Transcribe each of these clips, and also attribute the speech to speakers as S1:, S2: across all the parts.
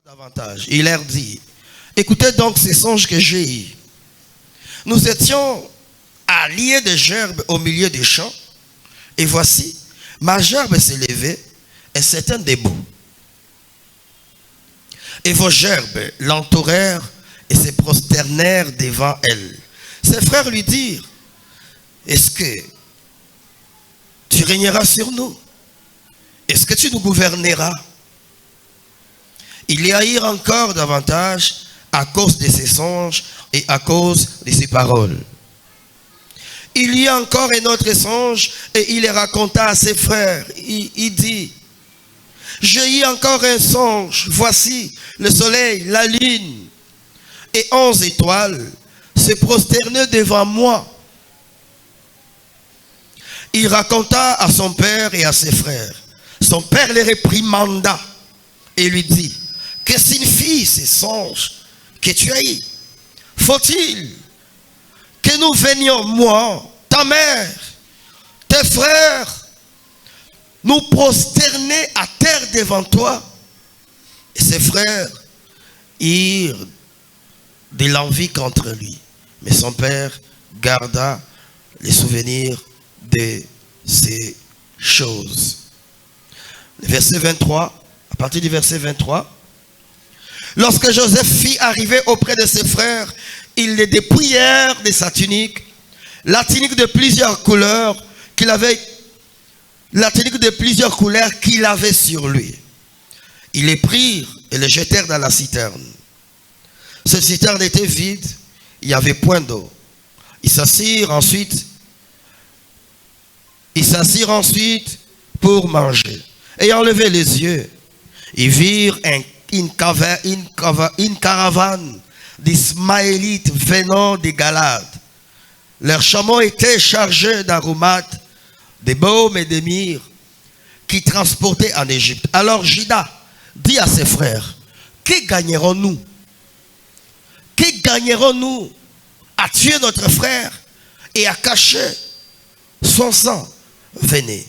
S1: davantage. Il leur dit, écoutez donc ces songes que j'ai eus. Nous étions à lier des gerbes au milieu des champs, et voici, ma gerbe s'est levée, et c'est un débo. Et vos gerbes l'entourèrent et se prosternèrent devant elle. Ses frères lui dirent, est-ce que tu régneras sur nous? Est-ce que tu nous gouverneras? Ils haïrent encore davantage à cause de ses songes et à cause de ses paroles. Il y a encore un autre songe et il les raconta à ses frères. Il dit, j'ai eu encore un songe, voici le soleil, la lune et 11 étoiles se prosternaient devant moi. Il raconta à son père et à ses frères. Son père les réprimanda et lui dit, que signifient ces songes que tu as eus? Faut-il que nous venions, moi, ta mère, tes frères, nous prosterner à terre devant toi? Et ses frères eurent de l'envie contre lui. Mais son père garda les souvenirs de ces choses. Le verset 23, à partir du verset 23. Lorsque Joseph fit arriver auprès de ses frères, ils les dépouillèrent de sa tunique, la tunique de plusieurs couleurs qu'il avait, sur lui. Ils les prirent et les jetèrent dans la citerne. Cette citerne était vide, il n'y avait point d'eau. Ils s'assirent ensuite pour manger. Ayant levé les yeux, ils virent une caravane d'Ismaélites venant de Galade. Leurs chameaux étaient chargés d'aromates, de baumes et de myrrhe qui transportaient en Égypte. Alors Juda dit à ses frères, que gagnerons-nous? Que gagnerons-nous à tuer notre frère et à cacher son sang? Venez,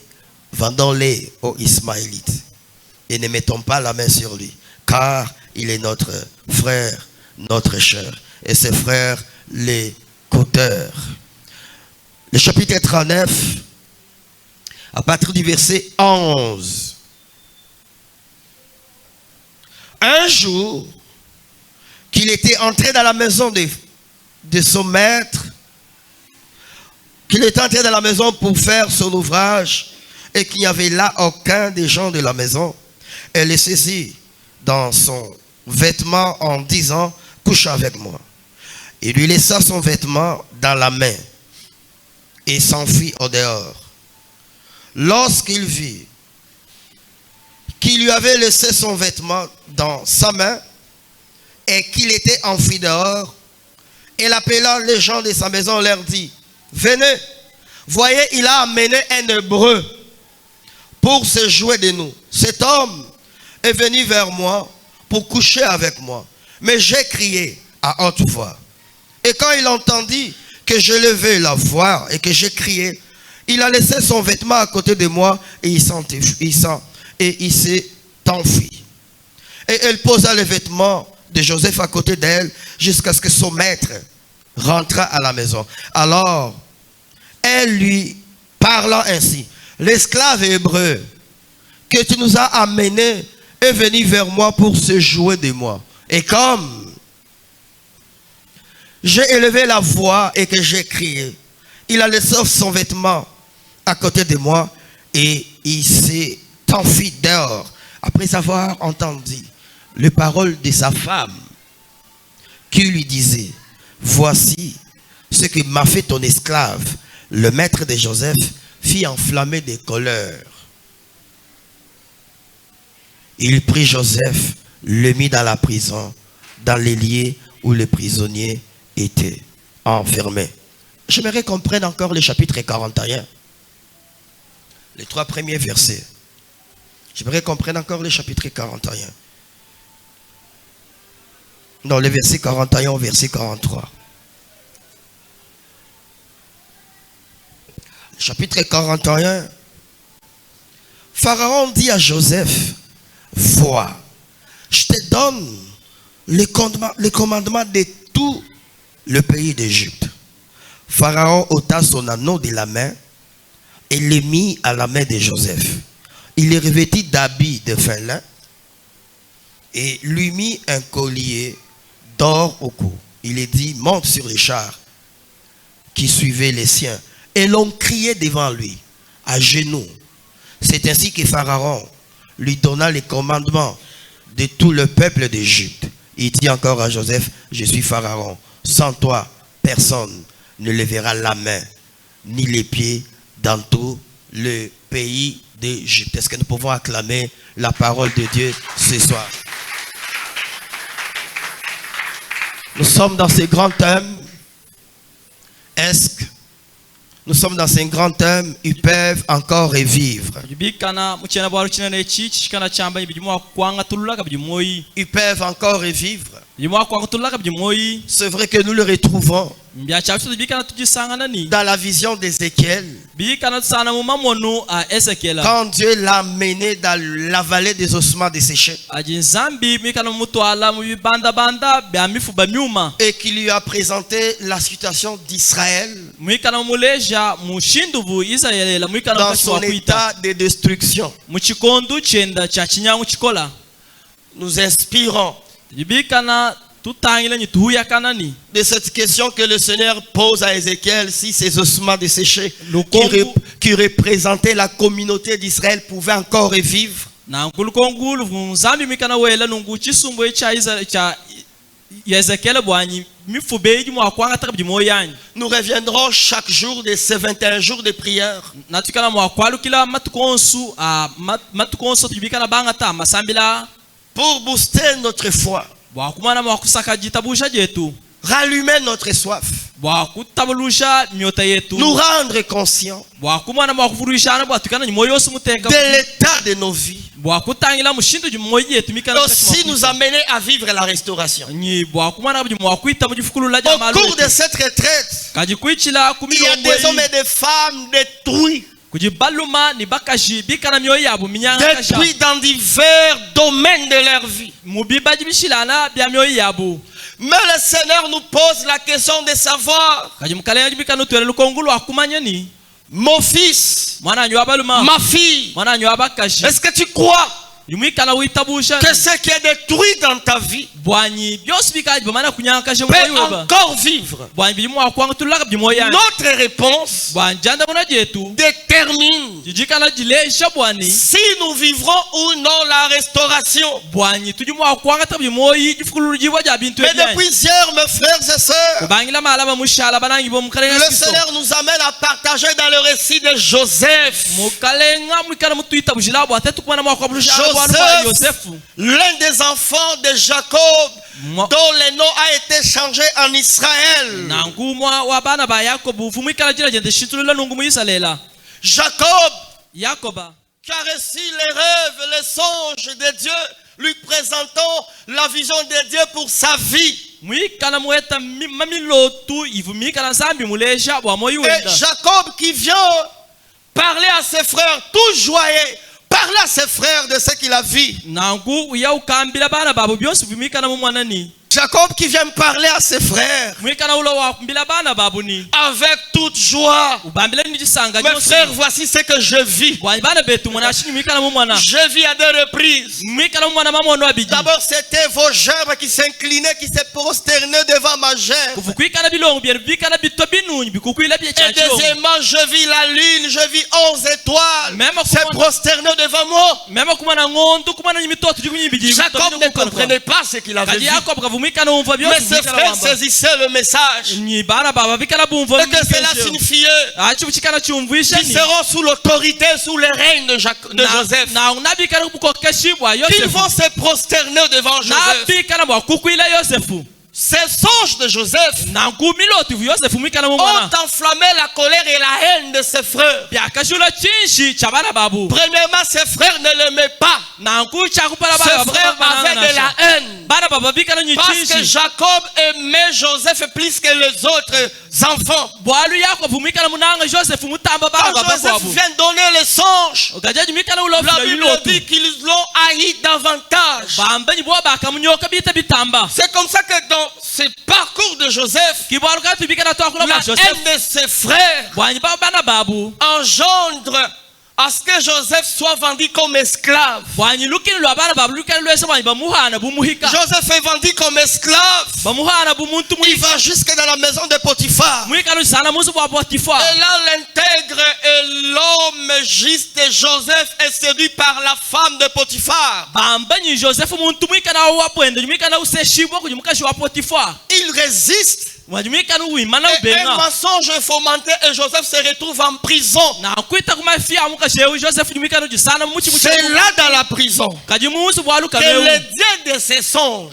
S1: vendons-les aux Ismaélites et ne mettons pas la main sur lui, car il est notre frère, notre cher. Et ses frères l'écoutèrent. Le chapitre 39, à partir du verset 11. Un jour, qu'il était entré dans la maison de son maître, qu'il était entré dans la maison pour faire son ouvrage, et qu'il n'y avait là aucun des gens de la maison, elle le saisit dans son vêtement en disant, couche avec moi. Il lui laissa son vêtement dans la main et s'enfuit au dehors. Lorsqu'il vit qu'il lui avait laissé son vêtement dans sa main et qu'il était enfui dehors, elle appela les gens de sa maison, leur dit, venez, voyez, il a amené un Hébreu pour se jouer de nous. Cet homme est venu vers moi pour coucher avec moi. Mais j'ai crié à haute voix. Et quand il entendit que je levais la voix et que j'ai crié, il a laissé son vêtement à côté de moi et il s'est enfui. Et elle posa le vêtement de Joseph à côté d'elle jusqu'à ce que son maître rentra à la maison. Alors, elle lui parla ainsi, l'esclave hébreu que tu nous as amené est venu vers moi pour se jouer de moi. Et comme j'ai élevé la voix et que j'ai crié, il a laissé son vêtement à côté de moi et il s'est enfui dehors après avoir entendu les paroles de sa femme qui lui disait, voici ce que m'a fait ton esclave. Le maître de Joseph fit enflammer de colère. Il prit Joseph, le mit dans la prison, dans les lieux où les prisonniers étaient enfermés. J'aimerais qu'on prenne encore le chapitre 41. Les 3 premiers versets. J'aimerais qu'on prenne encore le chapitre 41. Non, le verset 41 au verset 43. Chapitre 41. Pharaon dit à Joseph, vois, je te donne les commandements de tout le pays d'Égypte. Pharaon ôta son anneau de la main et le mit à la main de Joseph. Il le revêtit d'habits de fin lin et lui mit un collier d'or au cou. Il lui dit, monte sur les chars qui suivaient les siens. Et l'on criait devant lui, à genoux. C'est ainsi que Pharaon lui donna les commandements de tout le peuple d'Égypte. Il dit encore à Joseph, je suis Pharaon. Sans toi, personne ne lèvera la main ni les pieds dans tout le pays d'Égypte. Est-ce que nous pouvons acclamer la parole de Dieu ce soir? Nous sommes dans ce grand thème. Est-ce que nous sommes dans un grand thème, ils peuvent encore revivre. Ils peuvent encore revivre. C'est vrai que nous le retrouvons dans la vision d'Ézéchiel. Quand Dieu l'a mené dans la vallée des ossements desséchés. Et qu'il lui a présenté la situation d'Israël. Dans son état de destruction. Nous inspirons de cette question que le Seigneur pose à Ézéchiel, si ces ossements desséchés qui représentaient la communauté d'Israël pouvaient encore revivre. Nous reviendrons chaque jour de ces 21 jours de prière pour booster notre foi, rallumer notre soif, nous rendre conscients de l'état de nos vies, aussi nous amener à vivre la restauration. Au cours de cette retraite, il y a des hommes et des femmes détruits. Détruits dans divers domaines de leur vie. Mais le Seigneur nous pose la question de savoir, mon fils, ma fille, est-ce que tu crois que ce qui est détruit dans ta vie peut encore vivre? Notre réponse détermine si nous vivrons ou non la restauration. Mais depuis hier, mes frères et sœurs, le Seigneur nous amène à partager dans le récit de Joseph. Joseph, l'un des enfants de Jacob, dont le nom a été changé en Israël. Jacob, qui a reçu les rêves, les songes de Dieu, lui présentant la vision de Dieu pour sa vie. Et Jacob qui vient parler à ses frères, tout joyeux, parler à ses frères de ce qu'il a vu. Jacob qui vient parler à ses frères avec toute joie. Mes frères, voici ce que je vis. Je vis à deux reprises. D'abord, c'était vos jambes qui s'inclinaient, qui se prosternaient devant ma jambe. Et deuxièmement, je vis la lune, je vis 11 étoiles se prosterner devant moi. Jacob ne comprenait pas ce qu'il avait vu. Mais ses frères saisissaient le message. Et que cela signifiait qu'ils seront sous l'autorité, sous le règne de Joseph. Qu'ils vont se prosterner devant Joseph. Ces songes de Joseph ont enflammé la colère et la haine de ses frères. Premièrement, ses frères ne l'aimaient pas. Ses frères avaient de la haine. Parce que Jacob aimait Joseph plus que les autres enfants. Quand Joseph vient donner les songes, la Bible dit qu'ils l'ont haï davantage. C'est comme ça que dans ce parcours de Joseph, il y a un de ses frères engendre à ce que Joseph soit vendu comme esclave. Joseph est vendu comme esclave. Il va jusque dans la maison de Potiphar. Et là, l'intègre et l'homme juste Joseph est séduit par la femme de Potiphar. Il résiste. Et un mensonge est fomenté et Joseph se retrouve en prison. C'est là dans la prison que le Dieu de ces songes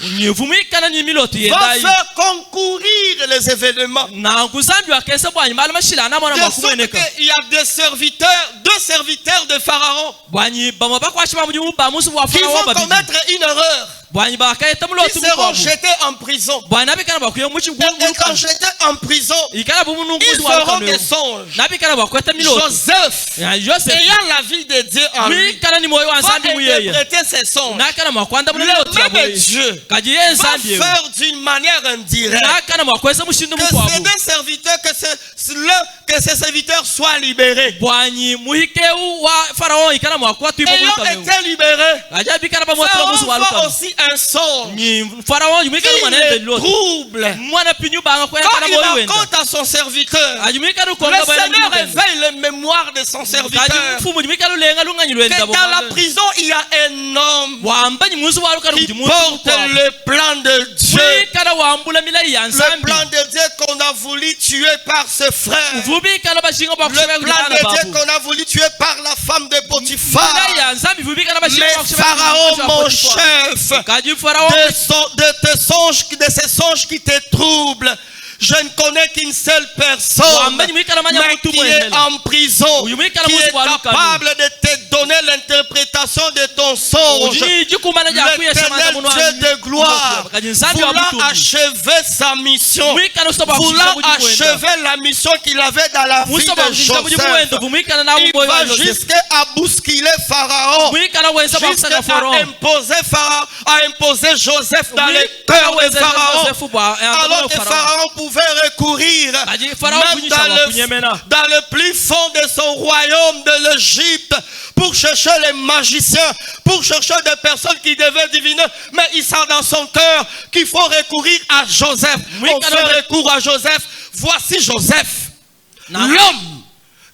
S1: va faire concourir les événements. De sorte qu'il y a deux serviteurs de Pharaon qui vont commettre une erreur. Ils seront jetés en prison. Et quand jetés en prison, ils feront des songes. Joseph, ayant la vie de Dieu en lui, va interpréter ces songes. Le même Dieu va faire d'une manière indirecte que ces serviteurs soient libérés. Ayant été libérés, Pharaon voit aussi un songe qui le trouble. Quand il raconte à son serviteur, le Seigneur réveille les mémoires de son serviteur que dans la prison il y a un homme qui porte le plan de Dieu, le plan de Dieu qu'on a voulu tuer par ses frères, le plan de Dieu qu'on a voulu tuer par la femme de Potiphar. Mais Pharaon, mon chef, de ces songes qui te troublent, je ne connais qu'une seule personne, mais qui est en prison, qui est capable de te donner l'interprétation de ton songe. L'Éternel Dieu de gloire, voulant achever sa mission, voulant achever la mission qu'il avait dans la vie de Joseph, il va jusqu'à bousculer Pharaon, jusqu'à imposer Joseph dans le cœur de Pharaon, alors que Pharaon pouvait recourir même dans le plus fond de son royaume de l'Égypte pour chercher les magiciens, pour chercher des personnes qui devaient diviner, mais il sent dans son cœur qu'il faut recourir à Joseph. On fait recours à Joseph. Voici Joseph, l'homme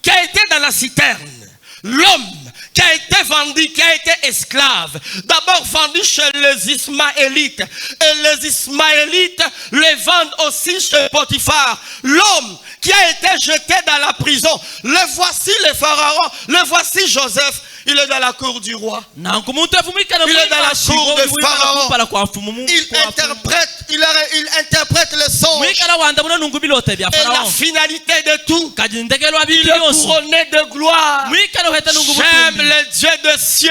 S1: qui a été dans la citerne, l'homme qui a été vendu, qui a été esclave. D'abord vendu chez les Ismaélites. Et les Ismaélites les vendent aussi chez Potiphar. L'homme qui a été jeté dans la prison. Le voici le Pharaon. Le voici Joseph. Il est dans la cour du roi. Il est dans la cour de Pharaon. Il interprète le songe. Et la finalité de tout, il est couronné de gloire. J'aime le Dieu des cieux.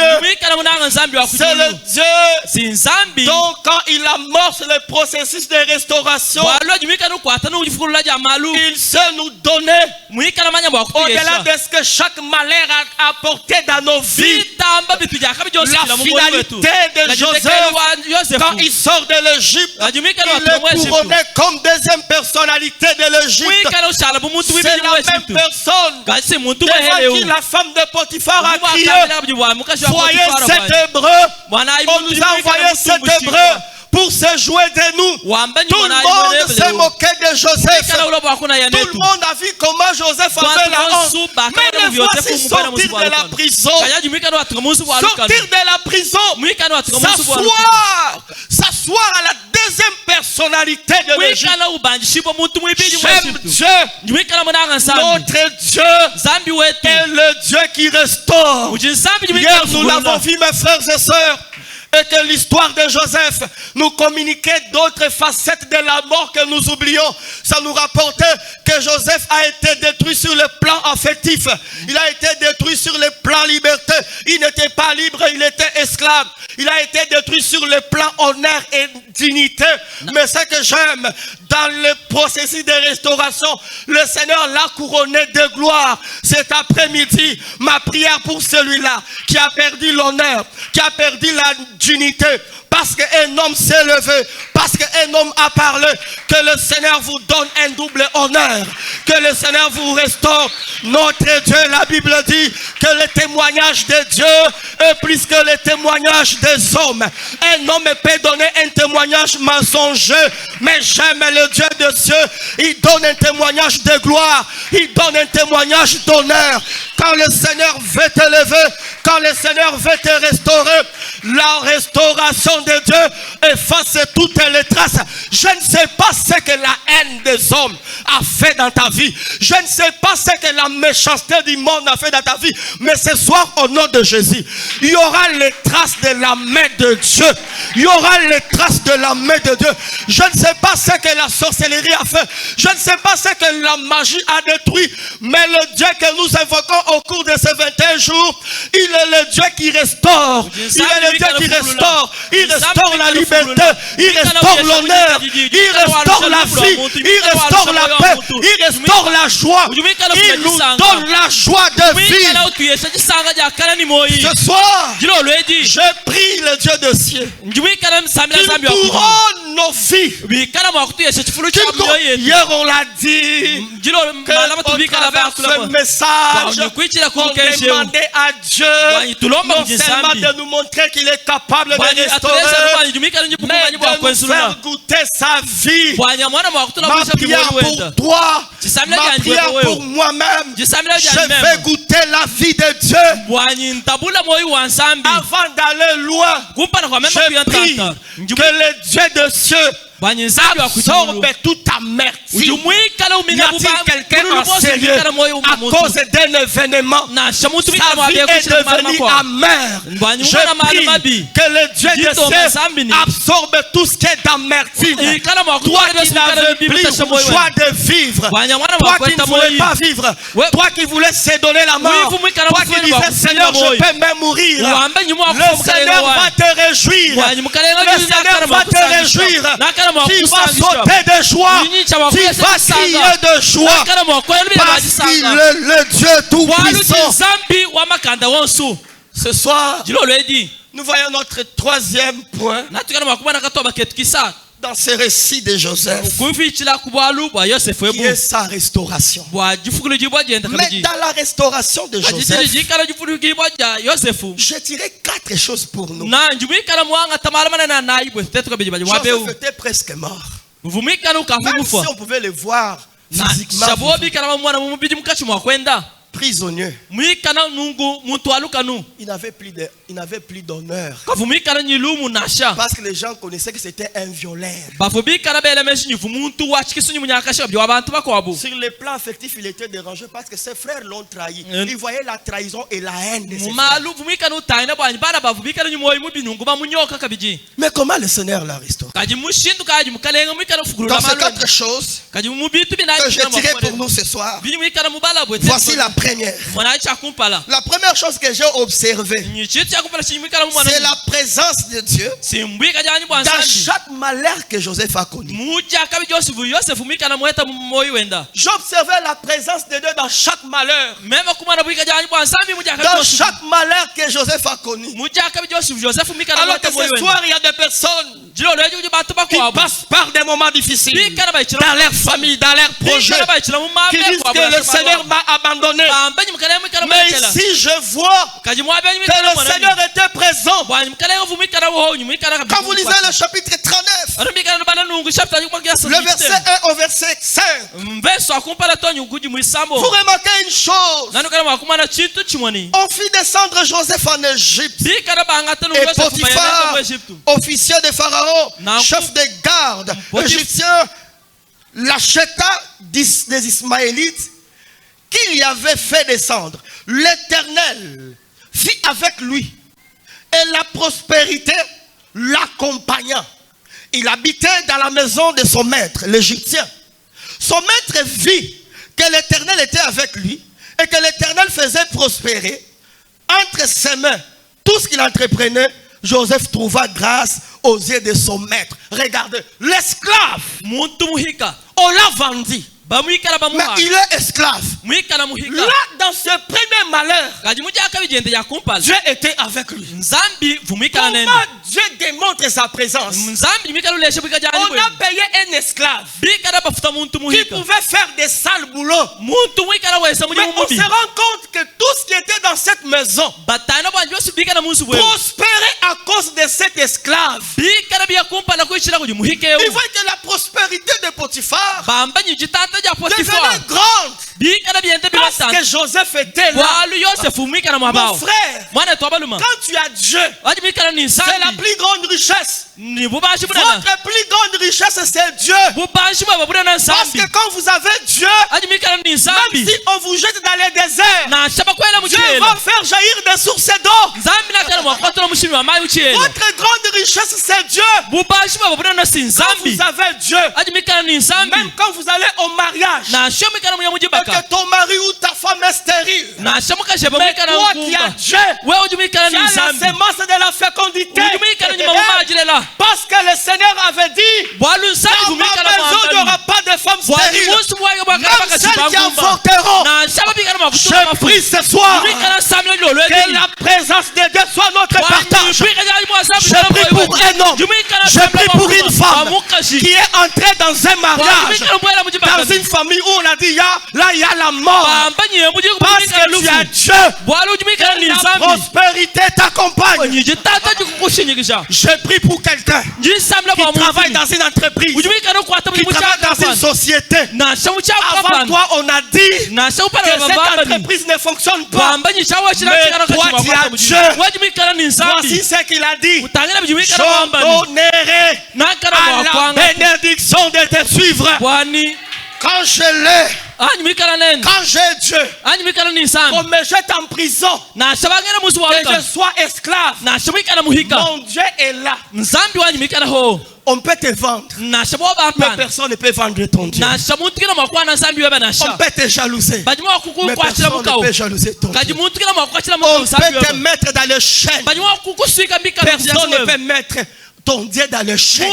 S1: C'est le Dieu donc quand il amorce le processus de restauration, il sait nous donner au-delà de ce que chaque malheur a apporté dans nos vies. La finalité de Joseph, quand il sort de l'Égypte, il est couronné comme deuxième personnalité de l'Égypte. C'est la même personne devant qui la femme de Potiphar a crié: voyez cet hébreu, on nous a envoyé cet hébreu pour se jouer de nous. Tout le monde s'est moqué de Joseph. Tout le monde a vu comment Joseph avait la honte. Mais le voici sortir de la prison. Sortir de la prison. S'asseoir à la deuxième personnalité de l'Égypte. J'aime Dieu. Notre Dieu est le Dieu qui restaure. Hier nous l'avons vu, mes frères et sœurs. et que l'histoire de Joseph nous communiquait d'autres facettes de la mort que nous oublions. Ça nous rapportait que Joseph a été détruit sur le plan affectif. Il a été détruit sur le plan liberté. Il n'était pas libre, il était esclave. Il a été détruit sur le plan honneur et dignité. Mais ce que j'aime, dans le processus de restauration, le Seigneur l'a couronné de gloire. Cet après-midi, ma prière pour celui-là qui a perdu l'honneur, qui a perdu la dignité, parce qu'un homme s'est levé, parce qu'un homme a parlé, que le Seigneur vous donne un double honneur, que le Seigneur vous restaure. Notre Dieu, la Bible dit que le témoignage de Dieu est plus que le témoignage des hommes. Un homme peut donner un témoignage mensonger, mais j'aime le Dieu de Dieu. Il donne un témoignage de gloire, il donne un témoignage d'honneur. Quand le Seigneur veut te lever, quand le Seigneur veut te restaurer, la restauration de Dieu efface toutes les traces. Je ne sais pas ce que la haine des hommes a fait dans ta vie. Je ne sais pas ce que la méchanceté du monde a fait dans ta vie. Mais ce soir, au nom de Jésus, il y aura les traces de la main de Dieu. Il y aura les traces de la main de Dieu. Je ne sais pas ce que la sorcellerie a fait. Je ne sais pas ce que la magie a détruit. Mais le Dieu que nous invoquons au cours de ces 21 jours, il est le Dieu qui restaure. Il est le Dieu qui restaure. Il restaure la liberté. Il restaure l'honneur. Il restaure la vie. Il restaure la paix. Il restaure la joie. Il nous donne la joie de vivre. Ce soir, je prie le Dieu de ciel qu'il couronne nos vies. Hier on l'a dit que ce message on demandait à Dieu non seulement de nous montrer qu'il est capable de restaurer, mais de nous faire goûter sa vie. Ma prière pour toi, ma prière pour moi-même, je vais goûter la vie de Dieu. Avant d'aller loin, je prie que le Dieu de cieux absorbe toute amertume. Y a-t-il quelqu'un en sérieux à cause d'un événement? Sa vie est devenue amère. Je prie que le Dieu de cieux absorbe tout ce qui est d'amertume. Toi qui n'avais plus le choix de vivre, toi qui ne voulais pas vivre, toi qui voulais se donner la mort, toi qui disais Seigneur je peux même mourir, le Seigneur va te réjouir. Le Seigneur va te réjouir. Tu vas sauter de joie. Tu vas crier de joie. Parce qu'il est le Dieu tout-puissant. Ce soir, nous voyons notre troisième point dans ce récit de Joseph, qui est sa restauration. Mais dans la restauration de Joseph, je dirais 4 choses pour nous. Joseph était presque mort. Même si on pouvait le voir physiquement prisonnier, il n'avait plus d'honneur. Parce que les gens connaissaient que c'était un violeur. Sur le plan affectif, il était dérangé parce que ses frères l'ont trahi. Il voyait la trahison et la haine de ses frères. Mais comment le Seigneur l'a restauré? Dans ces 4 choses que je dirais pour nous ce soir, voici la première. La première chose que j'ai observée, c'est la présence de Dieu dans chaque malheur que Joseph a connu. J'observais la présence de Dieu dans chaque malheur. Dans chaque malheur que Joseph a connu. Alors que ce soir, il y a des personnes qui passent par des moments difficiles dans leur famille, dans leur projet, qui disent que le Seigneur m'a abandonné. Mais ici je vois que le Seigneur était présent. Quand vous lisez le chapitre 39, le verset 1 au verset 5, vous remarquez une chose. On fit descendre Joseph en Égypte. Et Potiphar, officier de Pharaon, chef des gardes égyptiens, l'acheta des Ismaélites qu'il y avait fait descendre. L'Éternel fit avec lui, et la prospérité l'accompagnant. Il habitait dans la maison de son maître, l'Égyptien. Son maître vit que l'Éternel était avec lui et que l'Éternel faisait prospérer entre ses mains tout ce qu'il entreprenait. Joseph trouva grâce aux yeux de son maître. Regardez, l'esclave, on l'a vendu. Mais il est esclave. Là, dans ce premier malheur, Dieu était avec lui. Comment Dieu démontre sa présence? On a payé un esclave qui pouvait faire des sales boulots. Mais on se rend compte que tout ce qui était dans cette maison prospérait à cause de cet esclave. Il voit que la prospérité de Potiphar devenait grande parce que Joseph était là. Mon frère, quand tu as Dieu, c'est la plus grande richesse. Votre plus grande richesse, c'est Dieu. Parce que quand vous avez Dieu, même si on vous jette dans les déserts, Dieu va faire jaillir des sources d'eau. Votre grande richesse, c'est Dieu. Quand vous avez Dieu, même quand vous allez au mariage, et que ton mari ou ta femme est stérile, mais toi qui as Dieu, tu as la sémence de la fécondité. Parce que le Seigneur avait dit, dans ma maison il n'y aura pas de femmes stériles, même celles qui avorteront. Je prie ce soir que la présence de Dieu soit notre partage. Je prie pour un homme, je prie pour une femme qui est entrée dans un mariage, dans une famille où on a dit, là il y a la mort. Parce que tu as Dieu, la prospérité t'accompagne. Je prie pour quelqu'un qui travaille dans une entreprise, qui travaille dans une société. Avant toi, on a dit que cette entreprise ne fonctionne pas. Mais toi, tu as Dieu. Voici ce qu'il a dit. Je donnerai à la bénédiction de te suivre. Quand je l'ai, quand j'ai Dieu, qu'on me jette en prison, que je sois esclave, mon Dieu est là. On peut te vendre, mais personne ne peut vendre ton Dieu. On peut te jalouser, mais personne ne peut jalouser ton Dieu. On peut te mettre dans le chêne, personne ne peut mettre ton Dieu dans le chêne.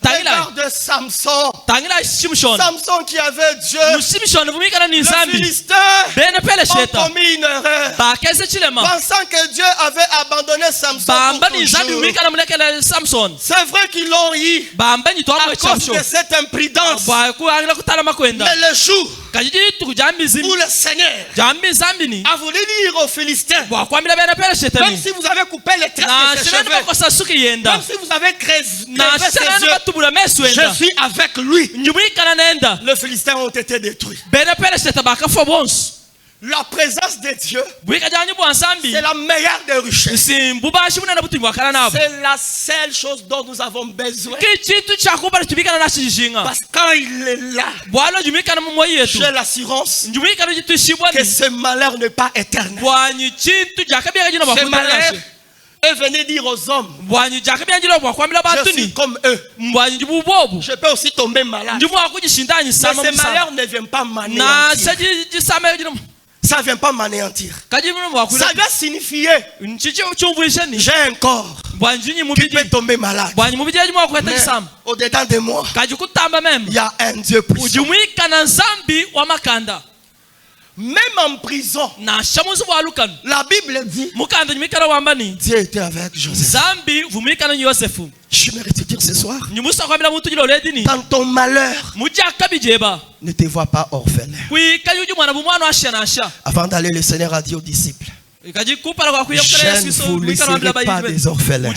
S1: Regarde Samson. Samson qui avait Dieu. Le Philistin ont commis une erreur, pensant que Dieu avait abandonné Samson pour toujours. C'est vrai qu'ils l'ont eu à cause de cette imprudence. Mais le jour où le Seigneur a voulu dire aux Philistins, même si vous avez coupé les tresses de ses cheveux, même si vous avez crevé ses yeux, je suis avec lui. Les Philistins ont été détruits. La présence de Dieu, c'est la meilleure des richesses. C'est la seule chose dont nous avons besoin. Parce que quand il est là, j'ai l'assurance que ce malheur n'est pas éternel. Ce malheur est venu dire aux hommes, je suis comme eux. Je peux aussi tomber malade. Mais ce malheur ne vient pas m'anéantir. Ça ne vient pas m'anéantir. Ça doit signifier, j'ai un corps qui peut tomber malade. Mais au-dedans de moi, il y a un Dieu puissant. Même en prison, la Bible dit, Dieu était avec Joseph. Je me retire ce soir. Dans ton malheur, ne te vois pas orphelin. Avant d'aller, le Seigneur a dit aux disciples, je ne vous laisserai pas des orphelins.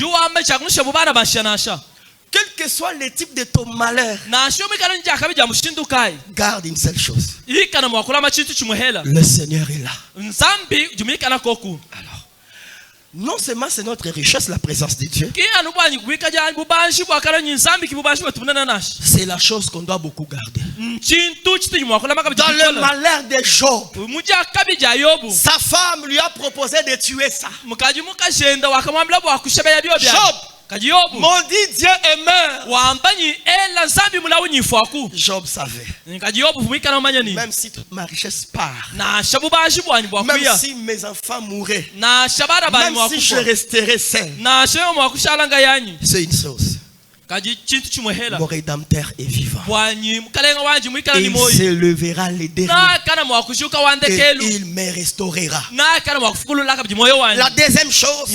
S1: Quel que soit le type de ton malheur, garde une seule chose. Le Seigneur est là. Alors, Non seulement c'est notre richesse, la présence de Dieu. C'est la chose qu'on doit beaucoup garder. Dans le malheur de Job, sa femme lui a proposé de tuer ça. Job maudit Dieu et meurt. Job savait. Même si toute ma richesse part, même si mes enfants mourraient, même si je resterai seul, c'est une chose. Mon rédempteur est vivant. Il s'élèvera les derniers. Et il me restaurera. La deuxième chose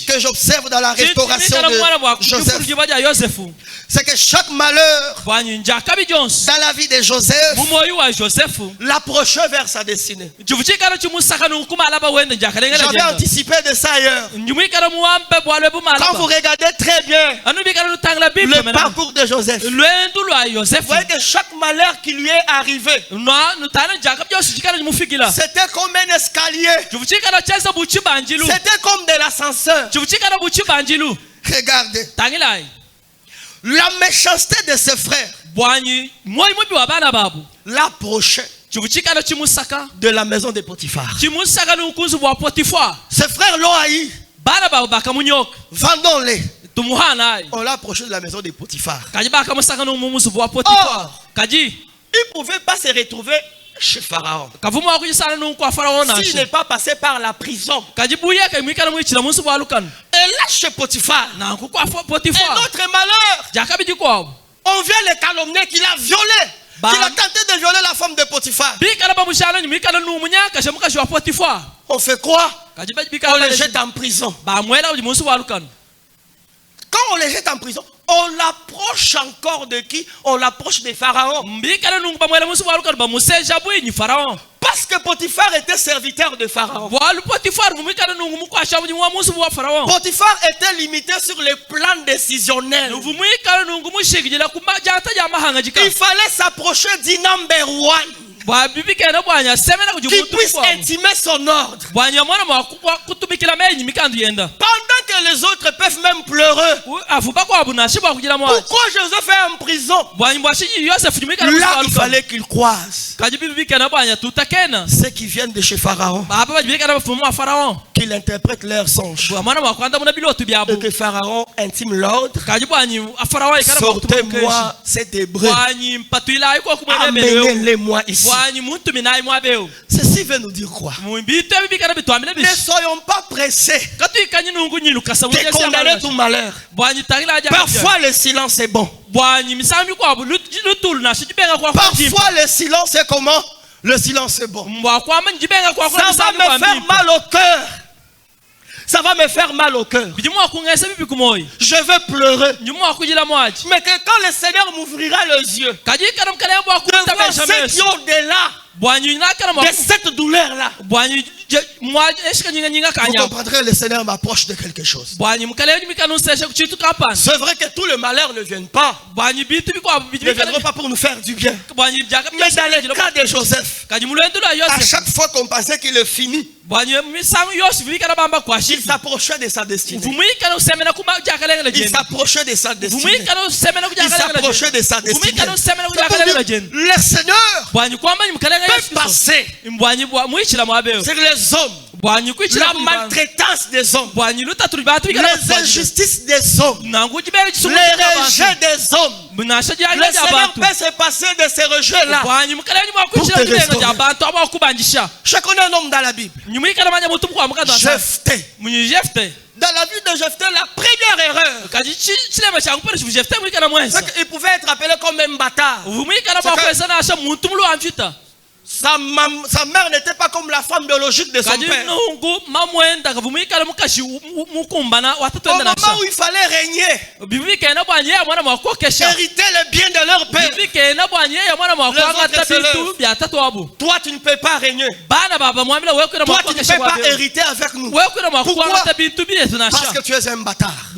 S1: que j'observe dans la restauration de Joseph, c'est que chaque malheur dans la vie de Joseph l'approchait vers sa destinée. J'avais anticipé de ça ailleurs. Quand vous regardez très bien le parcours de Joseph, vous voyez que chaque malheur qui lui est arrivé, c'était comme un escalier, c'était comme de l'ascenseur. Regardez la méchanceté de ses frères l'approchait de la maison de Potiphar. Ses frères l'ont haï. Vendons-les. On l'a approché de la maison de Potiphar. Or, il ne pouvait pas se retrouver chez Pharaon s'il n'est pas passé par la prison. Et là, chez Potiphar, un autre malheur. On vient le calomnier qu'il a violé. Qu'il a tenté de violer la femme de Potiphar. On fait quoi? On les jette en prison. Quand on les jette en prison, on l'approche encore de qui? On l'approche de Pharaon. Parce que Potiphar était serviteur de Pharaon. Potiphar était limité sur les plans décisionnels. Il fallait s'approcher du number one qui puisse intimer son ordre. Pendant que les autres peuvent même pleurer. Pourquoi Joseph est en prison? Là, il fallait qu'il croise ceux qui viennent de chez Pharaon, qu'il interprète leurs songes, et que Pharaon intime l'ordre. Sortez-moi cet hébreu, amenez-les-moi ici. Ceci veut nous dire quoi? Ne soyons pas pressés de condamner tout malheur. Parfois le silence est bon. Parfois le silence est comment? Le silence est bon. Ça va me faire mal au cœur. Ça va me faire mal au cœur. Je veux pleurer. Mais que quand le Seigneur m'ouvrira les yeux, de voir ceux qui ont au-delà de cette douleur-là, vous comprendrez, le Seigneur m'approche de quelque chose. C'est vrai que tout le malheur ne vient pas. Ne viendra pas pour nous faire du bien. Mais dans le cas de Joseph, à chaque fois qu'on pensait qu'il est fini, il s'approchait de sa destinée. Il s'approchait de sa destinée. Il s'approchait de sa destinée. Le Seigneur peut passer sur les hommes, la maltraitance des hommes, les injustices des hommes, les rejets des hommes. Le Seigneur peut se passer de ces rejets-là pour te restaurer. Je connais un homme dans la Bible, Jephthé. Dans la vie de Jephthé, la première erreur, c'est qu'il pouvait être appelé comme un bâtard. Sa mère n'était pas comme la femme biologique de son père. Au moment où il fallait régner, hériter le bien de leur père, toi tu ne peux pas régner. Toi tu ne peux pas hériter avec nous. Pourquoi? Parce que tu es un bâtard.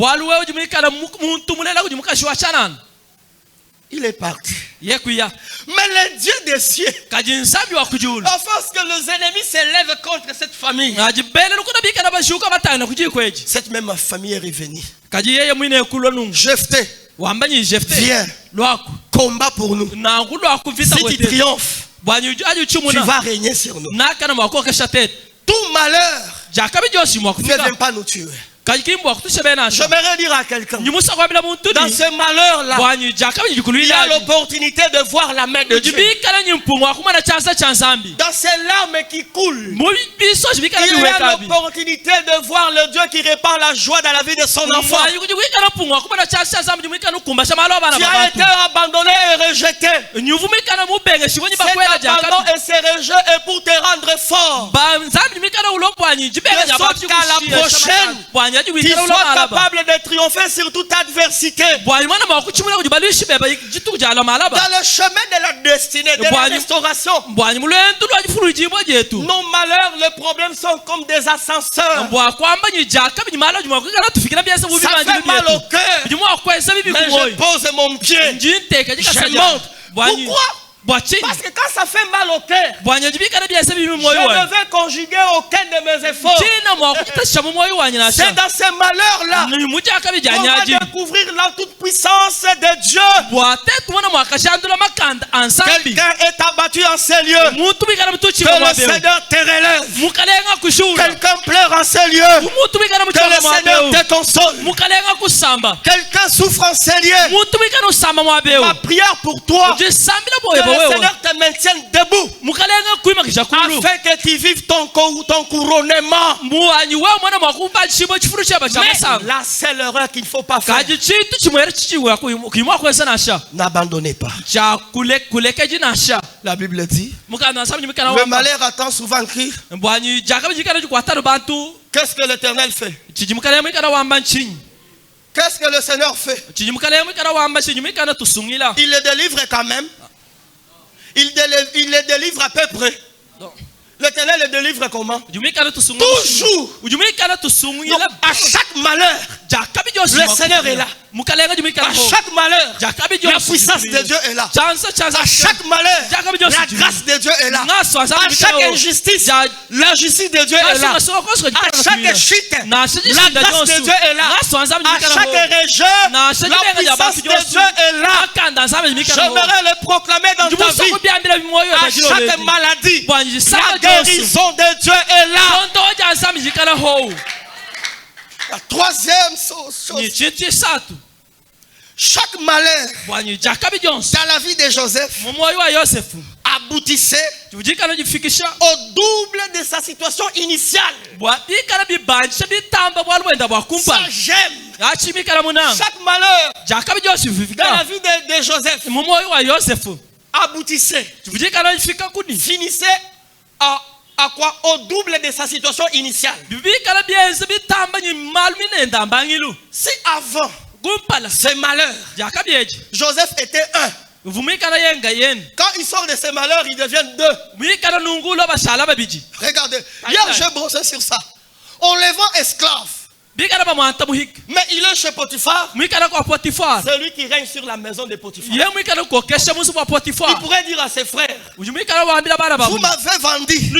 S1: Il est parti.
S2: Yekuya.
S1: Mais le Dieu des cieux,
S2: Kajinsabi wa kujulu.
S1: afin que les ennemis s'élèvent contre cette famille,
S2: Ajibele lukuna bika na bashuka batana kujikweji.
S1: cette même famille est revenue.
S2: Kaji yeye mwine kulonu.
S1: Jephthé,
S2: Wambanyi Jephthé.
S1: viens,
S2: Lwaku.
S1: combat pour nous.
S2: Na ngulu akuvita
S1: Si tu
S2: wote.
S1: triomphes,
S2: Bwanyu aju
S1: tu
S2: chumuna.
S1: vas régner sur nous.
S2: Nakana mwako kesha tete.
S1: Tout malheur
S2: Jakabi josi
S1: ne
S2: mwakufika.
S1: vient pas nous tuer.
S2: Kajikimbo akutushebena.
S1: J'aimerais dire à quelqu'un,
S2: Nyumusa kwa bila muntu
S1: dans
S2: ni.
S1: ce malheur-là,
S2: Bwanyu jakabi
S1: il y
S2: jikuluila.
S1: a l'opportunité de voir la main de Dieu.
S2: Ujibika na nyimpungu akumana chansa chansambi.
S1: Dans ces larmes qui coulent,
S2: Mubiso jibika na
S1: il y a
S2: biwekabi.
S1: l'opportunité de voir le Dieu qui répand la joie dans la vie de son enfant.
S2: Bwanyu kujibika na pungu akumana chansa chansambi jumika nukumba shamalo bana
S1: Tu as
S2: babatu.
S1: été abandonné et rejeté.
S2: Nyuvumika na mubenge shibonyi bakwela
S1: Cet abandon
S2: jakabi.
S1: et ces rejets est pour te rendre fort.
S2: Ba nzambi jumika na ulo bwanyu jibega
S1: De sorte qu'à la prochaine,
S2: bwanyu
S1: Tu
S2: jibika ulo
S1: sois
S2: malaba.
S1: capable de triompher sur toute adversité.
S2: Bwanyu mana makuchimula kujibalisha beba jitu jalo malaba.
S1: Dans le chemin de la destinée, de la restauration.
S2: Bwanyu mulentu lwajifulu jimbo jetu.
S1: Nos malheurs, les problèmes sont comme des ascenseurs.
S2: Mbwa kwamba nyijakabi nyimalo jumwakwikana tufikira byasa bubi
S1: Ça
S2: banje
S1: fait mal au cœur.
S2: jumwa kwesa bibi
S1: Mais je
S2: kumoyo.
S1: pose mon pied.
S2: Njinteka
S1: Je
S2: jikasajja.
S1: monte.
S2: Bwanyu.
S1: Pourquoi?
S2: Bwachi.
S1: Parce que quand ça fait mal au cœur,
S2: Bwanyu jibikana byasa bibi
S1: je
S2: mumoyo
S1: ne
S2: wanyu.
S1: vais conjuguer aucun de mes efforts.
S2: Tina mwakutasha mumoyo wanyu nasha.
S1: C'est dans ces malheurs-là
S2: Ni mujakabi
S1: qu'on va
S2: janyaji.
S1: découvrir la toute-puissance de Dieu.
S2: Bwate tumana mwakashandula makanda ansambi.
S1: Quelqu'un est abattu en ces lieux.
S2: Muntu bikana mutuchi
S1: Que le
S2: mwabeu.
S1: Seigneur te relève.
S2: Mukalenga kushura.
S1: Quelqu'un pleure en ces lieux.
S2: Muntu bikana
S1: Que le
S2: muchanga
S1: Seigneur
S2: mwabeu.
S1: te console.
S2: Mukalenga kusamba.
S1: Quelqu'un souffre en ces lieux.
S2: Muntu bikana usamba mwabeu.
S1: Ma prière pour toi,
S2: Jisambila
S1: que
S2: boye
S1: le
S2: bowe.
S1: Seigneur te maintienne debout
S2: Mukalenga kuima kishakulu.
S1: afin que tu vives ton couronnement.
S2: Muwanyi wewe mwana mwakumba chimo chifuru chaba
S1: Mais
S2: chamasamba.
S1: la seule erreur qu'il ne faut pas faire,
S2: Kaji chitu chimwere chichiwe kuimwa kwesa nasha.
S1: n'abandonnez pas.
S2: Cha kuleke jinasha.
S1: La Bible dit,
S2: Mukana nsaba nyimikana
S1: le
S2: wa.
S1: malheur attend souvent cri.
S2: Mbwanyi jakabi jikana kwataro bantu.
S1: Qu'est-ce que l'Éternel fait?
S2: Chijimukana mwikana wamba nchini.
S1: Qu'est-ce que le Seigneur fait?
S2: Chijimukana mwikana wamba chijimukana tusungila.
S1: Il les délivre quand même. Il les délivre à peu près. L'Éternel les délivre comment?
S2: Ujumikana tusungila.
S1: Toujours.
S2: Ujumikana
S1: Donc,
S2: tusungila.
S1: à chaque malheur,
S2: Jakabi josi.
S1: le Seigneur est là.
S2: Mukalenga jumikana
S1: À
S2: ho.
S1: chaque malheur,
S2: Jakabi
S1: la
S2: josi.
S1: puissance de Dieu est là.
S2: Chansa
S1: À chaque malheur,
S2: Jakabi josi.
S1: la grâce de Dieu est là.
S2: Ngaso
S1: À
S2: azami
S1: chaque
S2: mikao.
S1: injustice,
S2: Ja-
S1: la justice de Dieu est là. À chaque chute, la grâce de Dieu est là. À chaque rejet, la puissance de Dieu est là. J'aimerais le proclamer dans ta vie. À chaque maladie, la guérison de Dieu est là. La troisième chose, chaque malheur dans la vie de Joseph aboutissait au double de sa situation initiale. Ça, j'aime. Chaque malheur dans la vie de Joseph aboutissait, finissait à quoi? Au double de sa situation initiale. Si avant ces malheurs, Joseph était un, quand il sort de ces malheurs, il devient deux. Regardez, hier j'ai brossé sur ça. On les vend esclaves. Mais il est chez Potiphar, celui qui règne sur la maison de Potiphar. Il pourrait dire à ses frères, vous m'avez vendu,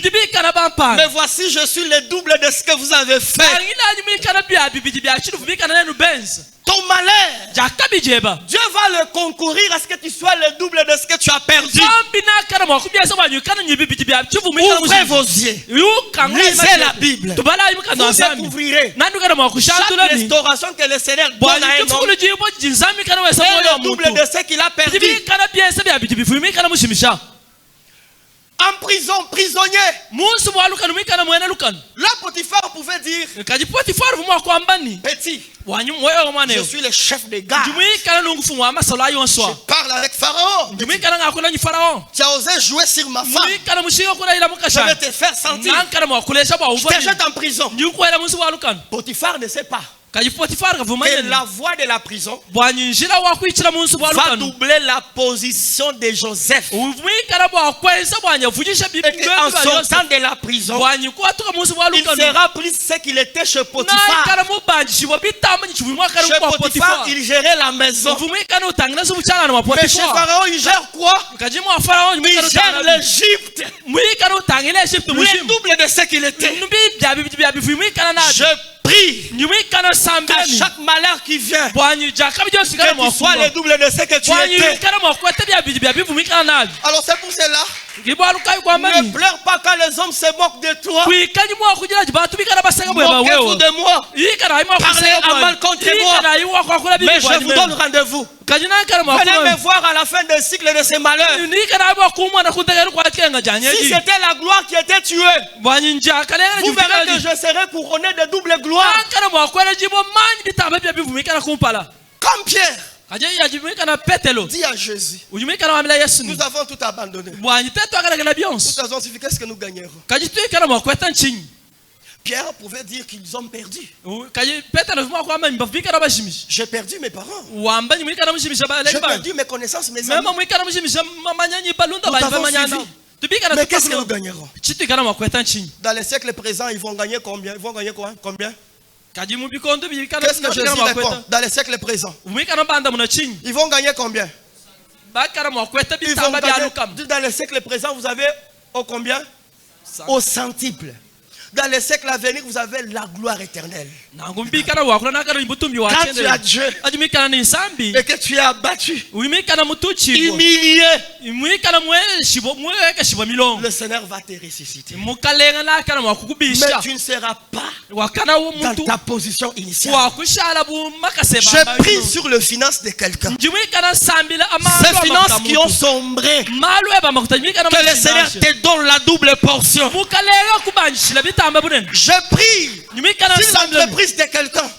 S1: mais voici je suis le double de ce que vous avez fait. Ton malheur, Dieu va le concourir à ce que tu sois le double de ce que tu as perdu. Ouvrez vos yeux, lisez la Bible, vous découvrirez chaque restauration que le Seigneur donne à un homme est le double de ce qu'il a perdu. En prison, prisonnier. Là, Potiphar pouvait dire, petit, je suis le chef des gardes. Je parle avec Pharaon. Tu as osé jouer sur ma femme. Je vais te faire sentir. Je te jette en prison. Potiphar ne sait pas que la voie de la prison
S2: va
S1: doubler la position de Joseph. Et en sortant de la prison, il sera pris ce qu'il était chez Potiphar. Chez Potiphar, il gérait la maison. Mais chez Pharaon, il gère quoi? Il gère l'Égypte. Le double de ce qu'il était. Je prie qu'à chaque malheur qui vient, que tu sois le double de ce que tu étais. Alors c'est pour cela, ne pleure pas quand les hommes se moquent de toi. Moquez-vous de moi. Parlez à mal contre moi. Mais je vous donne rendez-vous. Venez me voir à la fin du cycle de ces malheurs. Si c'était la gloire qui était tuée, vous verrez que je serai couronné de double gloire. Comme Pierre. Dis à Jésus, nous avons tout abandonné. Nous avons suivi, qu'est-ce que nous gagnerons? Pierre pouvait dire qu'ils ont perdu. J'ai perdu mes parents. J'ai perdu mes connaissances, mes amis. Nous avons suivi. Mais qu'est-ce que nous gagnerons? Dans les siècles présents, ils vont gagner combien? Ils vont gagner quoi? Combien? Qu'est-ce que Jésus répond? Dans les siècles présents, ils vont gagner combien? Ils vont gagner. Dans les siècles présents, vous avez au combien? Au centuple. Dans les siècles à venir, vous avez la gloire éternelle. Quand tu as Dieu et que tu es abattu, humilié, le Seigneur va te ressusciter. Mais tu ne seras pas dans ta position initiale. Je prie sur le finance de quelqu'un. Ces finances qui ont sombré, que le Seigneur te donne la double portion. Je prie sur l'entreprise de quelqu'un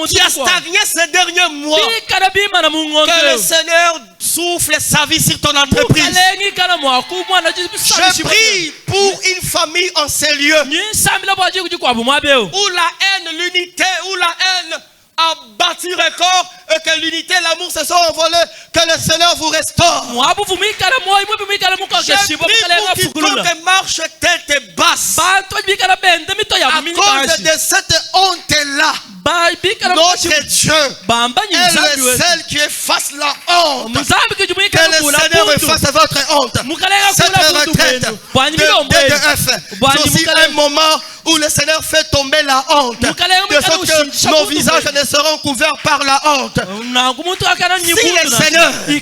S1: qui a stagné ces derniers mois, que le Seigneur souffle sa vie sur ton entreprise. Je prie pour une famille en ces lieux où la haine, l'unité, où la haine a battu record et que l'unité et l'amour se sont envolés, que le Seigneur vous restaure. Je prie pour quiconque marche tête basse à cause de cette honte-là. Notre Dieu est le seul qui efface la honte. Que le Seigneur efface votre honte. Cette retraite de DDF, c'est aussi un moment où le Seigneur fait tomber la honte, de sorte que nos visages ne seront couverts par la honte. Si le Seigneur peut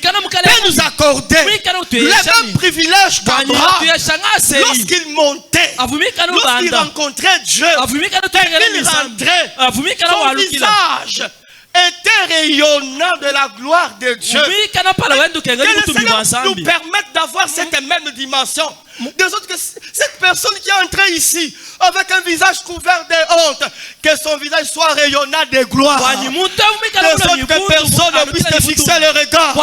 S1: nous accorder le même privilège qu'Abraham, lorsqu'il montait, lorsqu'il rencontrait Dieu, et qu'il rentrait, son visage était rayonnant de la gloire de Dieu. Que le Seigneur nous permette d'avoir cette même dimension. De sorte que cette personne qui est entrée ici avec un visage couvert de honte, que son visage soit rayonnant de gloire. De sorte que personne ne puisse te fixer le regard.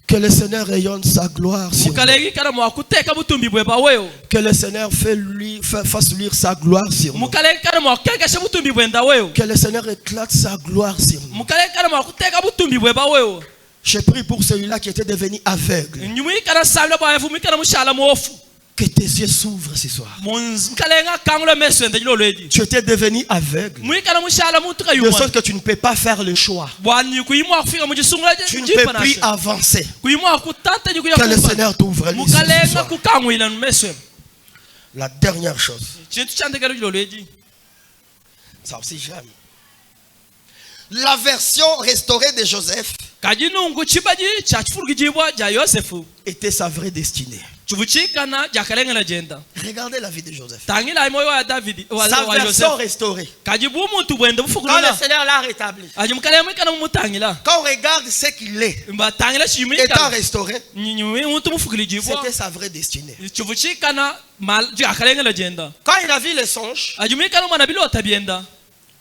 S1: Que le Seigneur rayonne sa gloire sur nous. Que le Seigneur fasse luire sa gloire sur nous. Que le Seigneur éclate sa gloire sur nous. Je prie pour celui-là qui était devenu aveugle. Que tes yeux s'ouvrent ce soir. Tu étais devenu aveugle. De sorte que tu ne peux pas faire le choix. Tu ne peux plus avancer. Que le Seigneur t'ouvre les yeux ce soir. La dernière chose. Ça aussi j'aime. La version restaurée de Joseph était sa vraie destinée. Regardez la vie de Joseph. Sa version restaurée. Quand le Seigneur l'a rétabli. Quand on regarde ce qu'il est, étant restauré, c'était sa vraie destinée. Quand il a vu les songes,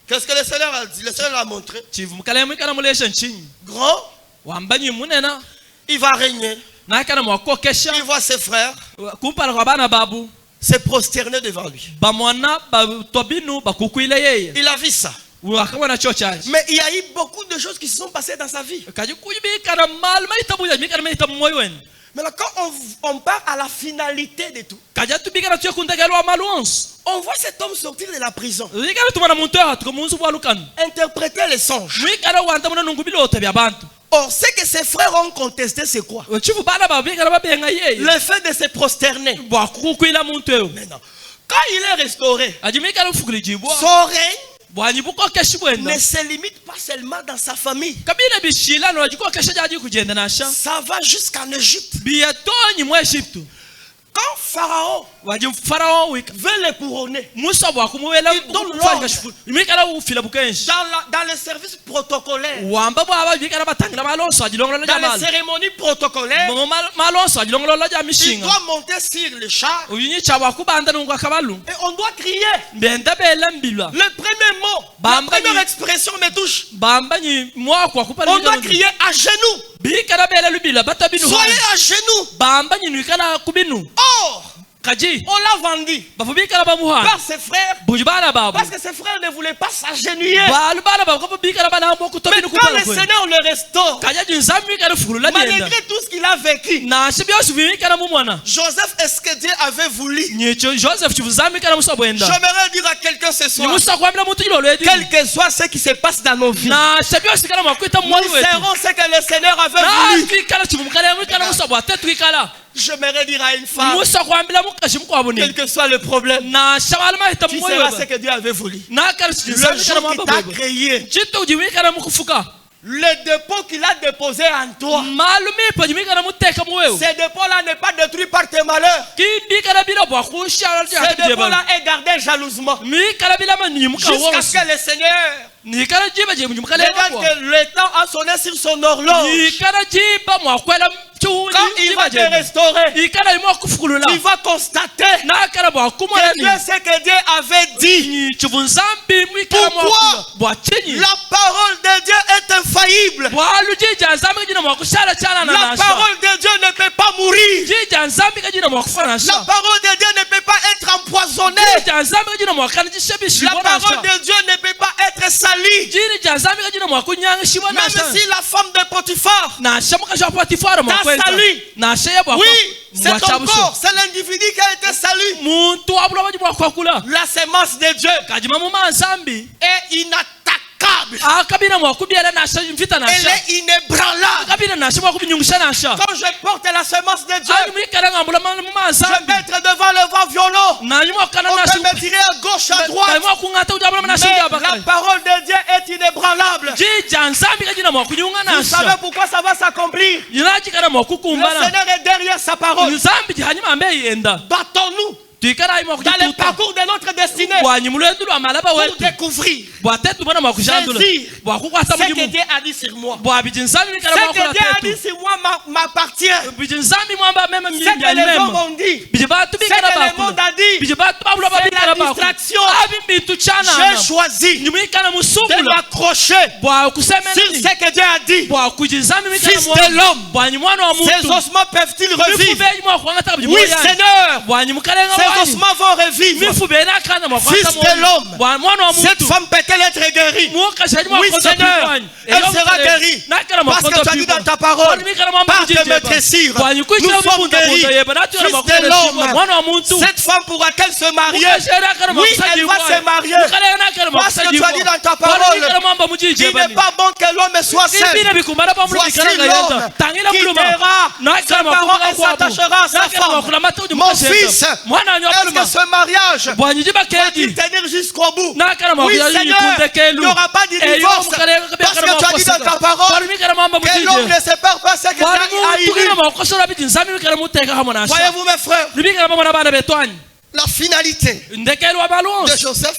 S1: qu'est-ce que le Seigneur a dit? Le Seigneur l'a montré. Grand, il va régner.
S2: nakana mwakokesha
S1: Il voit ses frères
S2: kumpala kwa bana babu
S1: se prosterner devant lui.
S2: bamwana tobinu bakukwile yeye
S1: Il a vu ça.
S2: wakabona cho chaji
S1: Mais il y a eu beaucoup de choses qui se sont passées dans sa vie.
S2: kaji kuyibikana mal maitabuya mikana maita moywen.
S1: Mais là, quand on part à la finalité de tout,
S2: kaja tubikana tuya kundagelwa maluons
S1: on voit cet homme sortir de la prison,
S2: likana tumana muntu atuko munzu bwalukan
S1: interpréter les songes.
S2: mwikana wanta muna nungubilote bya bantu.
S1: Or, ce que ses frères ont contesté, c'est quoi?
S2: chifu bana babikana babenga yeye
S1: Le fait de se prosterner.
S2: bwakukwila muntu eyo
S1: Maintenant, quand il est restauré,
S2: ajimikana ufukulijibwa
S1: son règne
S2: bwanyibukokeshi bwenda
S1: ne se limite pas seulement dans sa famille.
S2: kabila bishilano ajikokesha jaji kugenda nasha
S1: Ça va jusqu'en Égypte.
S2: biyatonyi mu Egypte.
S1: Quand Pharaon
S2: waji farao wika
S1: veut le couronner,
S2: musa bwakumuwela
S1: donne
S2: kufanya shifuru imikana ufila bukenshi
S1: dans les services protocolaires,
S2: wamba bwaba bikana batangira malonso ajilongolola
S1: dans les
S2: jamal
S1: cérémonies protocolaires,
S2: malonso ajilongolola ja
S1: il
S2: mishinga
S1: doit monter sur le char
S2: uyinyicha bwakubanda nungu akabalu
S1: et on doit crier.
S2: mbenda bela mbilwa
S1: Le premier mot, la
S2: Bamba
S1: première
S2: ni-
S1: expression me touche.
S2: bamba nyi mwakwa kupala
S1: On doit crier à genoux.
S2: bikana bela lubila batabinu
S1: Soyez à genoux.
S2: bamba nyi nuikana kubinu
S1: Or,
S2: kaji
S1: on l'a vendu
S2: bafu bikana bamuha
S1: par ses frères
S2: bujibana babu
S1: parce que ses frères ne voulaient pas s'agenouiller.
S2: balu bana babu ko bikana bana mo
S1: Mais
S2: kutobinu
S1: quand
S2: kupala
S1: le
S2: kwe
S1: Seigneur le restaure,
S2: kaja jinzami kana fukulu la bienda
S1: malgré tout ce qu'il a vécu,
S2: na shibyo shivimi kana mumwana
S1: Joseph, est-ce que Dieu avait voulu?
S2: nyicho Joseph chivuzami kana musa bwenda
S1: J'aimerais dire à quelqu'un ce
S2: ni
S1: soir,
S2: musa kwambira muntu yilo ledi
S1: quel que soit ce qui se passe dans nos vies,
S2: na shibyo shikana makwita
S1: nous
S2: mwali wetu
S1: serons ce que le Seigneur avait
S2: na
S1: voulu.
S2: twikala chivumukala mwikana musa bwate twikala
S1: J'aimerais dire à une femme,
S2: musa kwambira mukashi mukwabuni
S1: quel que soit le problème,
S2: na shabala mahita
S1: tu
S2: mmoyo
S1: seras ce que Dieu avait voulu.
S2: na kala
S1: Le
S2: chizami kana
S1: jour qui
S2: mwamba
S1: t'a
S2: bwebo
S1: créé,
S2: chito ujiwikana mukufuka
S1: le dépôt qu'il a déposé en toi,
S2: malumi pajimikana muteka muwewe
S1: ce dépôt-là n'est pas détruit par tes malheurs.
S2: kidikana bila bwakusha
S1: Ce dépôt-là est gardé jalousement
S2: mikala bila manimuka
S1: jusqu'à
S2: wonsi
S1: ce que le Seigneur
S2: nikala jiba je mujimukale
S1: regarde que le temps a sonné sur son horloge.
S2: nikala jiba mwakwela chuni
S1: Quand il va te restaurer,
S2: ikala imwa kufukulula
S1: tu vas constater
S2: nakala bwakumala
S1: que Dieu, ce que Dieu avait dit,
S2: ni chivunzambi mwikala
S1: Pourquoi?
S2: mwakula bwachenyi
S1: la parole de Dieu est infaillible.
S2: bwalu jija nzambi kajina mwakushala chala na
S1: La
S2: nasha
S1: parole de Dieu ne peut pas mourir.
S2: jija nzambi kajina mwakufana
S1: La
S2: nasha
S1: parole de Dieu ne peut pas être empoisonnée.
S2: jija nzambi kajina mwakana jishabishi
S1: La parole de Dieu ne peut pas être salie.
S2: jija nzambi kajina mwakunyanga shibwa
S1: Même
S2: nasha
S1: si la femme de Potiphar,
S2: nasha mukasha Potifara mwakwenda
S1: sali.
S2: nasha ya bwakwa
S1: oui, c'est ton corps, c'est l'individu qui a été salu.
S2: muntu wabula baji bwakwakula
S1: La sémence de Dieu
S2: kajima mu manzambi
S1: est inattaquable.
S2: akabina mwakubyela nasha mvita
S1: Elle
S2: nasha
S1: est inébranlable.
S2: akabina nasha mwakubinyungusha nasha
S1: Quand je porte la sémence de Dieu,
S2: ali mwikala ngambula mu
S1: je
S2: manzambi
S1: peux être devant le vent violent.
S2: nanyi mwakana
S1: On
S2: nasha
S1: peut me tirer à gauche, à droite.
S2: mwakungata ujabula nasha
S1: Mais la
S2: jabaka
S1: parole de Dieu est inébranlable.
S2: jija nzambi kajina mwakunyunga
S1: Vous savez
S2: nasha
S1: pourquoi ça va s'accomplir?
S2: yinajikana
S1: Le
S2: mwakukumbana
S1: Seigneur est derrière sa parole.
S2: nzambi jihanyima ambe yenda
S1: Battons-nous
S2: twikala ayi
S1: dans le
S2: mwakujituta
S1: parcours de notre destinée
S2: bwanyi mulwendu lwa malaba
S1: pour
S2: wetu
S1: découvrir
S2: bwatetu bwana mwakujandula
S1: Saisir
S2: bwakukwata
S1: ce que
S2: mujimu
S1: Dieu a dit sur moi.
S2: bwabiji nzambi
S1: Ce
S2: bikala
S1: que
S2: mwakula
S1: Dieu a dit
S2: tetu
S1: sur moi m'appartient.
S2: biji nzambi mwamba mema
S1: Ce que les hommes
S2: mbyanyimema
S1: ont dit,
S2: biji batu
S1: ce
S2: bikala
S1: que le monde
S2: bakula
S1: a dit,
S2: biji batu babula
S1: c'est
S2: babikala
S1: la
S2: bakula
S1: distraction.
S2: abi bintu chana
S1: J'ai choisi
S2: nyumikala
S1: de
S2: musukula
S1: m'accrocher sur
S2: bwakusemenini
S1: ce que Dieu a dit.
S2: bwakuji nzambi bikala
S1: Fils de l'homme,
S2: bwanyi mwana wa
S1: ces
S2: muntu
S1: ossements peuvent-ils revivre?
S2: mifubeyi mwakwangata biji
S1: Oui,
S2: moyani
S1: Seigneur,
S2: bwanyi mukalenga
S1: ces
S2: wanyi
S1: ossements vont revivre.
S2: mifubeyi nakana mwakwata
S1: Fils de l'homme,
S2: mwana wa
S1: cette
S2: muntu
S1: femme peut-elle être guérie?
S2: mwokashali
S1: Oui,
S2: mwakwata
S1: Seigneur,
S2: pigwanyi
S1: elle sera guérie. Parce que tu as dit dans ta parole, par tes maîtresses, nous sommes guéris. Fils de l'homme, cette femme pourra-t-elle se marier? Oui, elle va se marier. Parce que tu as dit dans ta parole, il n'est pas bon que l'homme soit seul. Voici l'homme quittera ses parents et s'attachera à sa femme. Mon fils, est-ce que ce mariage va-t-il tenir jusqu'au bout? Oui, Seigneur, il n'y aura pas de divorce. Parce que tu as dit dans ta parole que l'homme ne sépare pas ce que Dieu a unis. Voyez-vous, mes frères, la finalité de Joseph,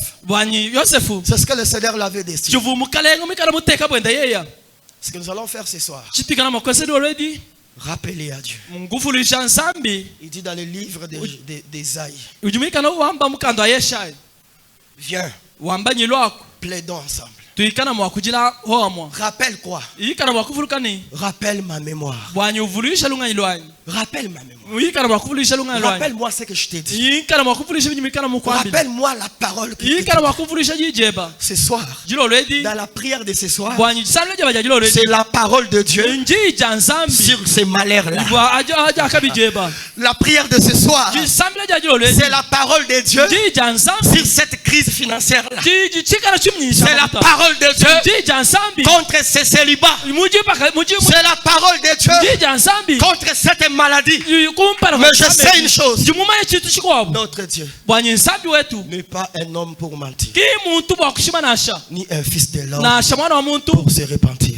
S1: c'est ce que le Seigneur l'avait destiné. Ce que nous allons faire ce soir, rappelez à Dieu. Il dit dans le livre d'Ésaïe, viens, plaidons ensemble.
S2: tuikana mwakujila hoamwa
S1: Rappelle quoi?
S2: ikana mwakuvulukani
S1: Rappelle ma mémoire.
S2: bwanyi uvulisha lunganyi lwanyi
S1: Rappelle ma mémoire.
S2: ikana mwakuvulisha lunganyi lwanyi
S1: Rappelle-moi ce que je t'ai dit.
S2: ikana mwakuvulisha binyimikana mukwambili
S1: Rappelle-moi la parole que je t'ai
S2: ikana
S1: dit.
S2: mwakuvulisha jijeba
S1: Ce soir,
S2: jilo ledi
S1: dans la prière de ce soir,
S2: bwanyi samle jeba jilo ledi
S1: c'est la parole de Dieu
S2: njija nzambi
S1: sur ces malheurs-là.
S2: bwa aja akabijeba
S1: La prière de ce soir,
S2: samle jilo ledi
S1: c'est la parole de Dieu
S2: njija nzambi
S1: sur cette crise financière-là.
S2: jiji chikana chimnyisha
S1: C'est la parole de Dieu
S2: njija nzambi
S1: contre ces célibats. C'est la parole de Dieu
S2: njija nzambi
S1: contre cette maladie.
S2: kumpara
S1: Mais je sais une chose.
S2: jumumane chitu chikwabo
S1: Notre Dieu
S2: bwanyi nzambi wetu
S1: n'est pas un homme pour mentir,
S2: ki muntu bwakushima nasha
S1: ni un fils de l'homme
S2: nasha mwana wa muntu
S1: pour se repentir.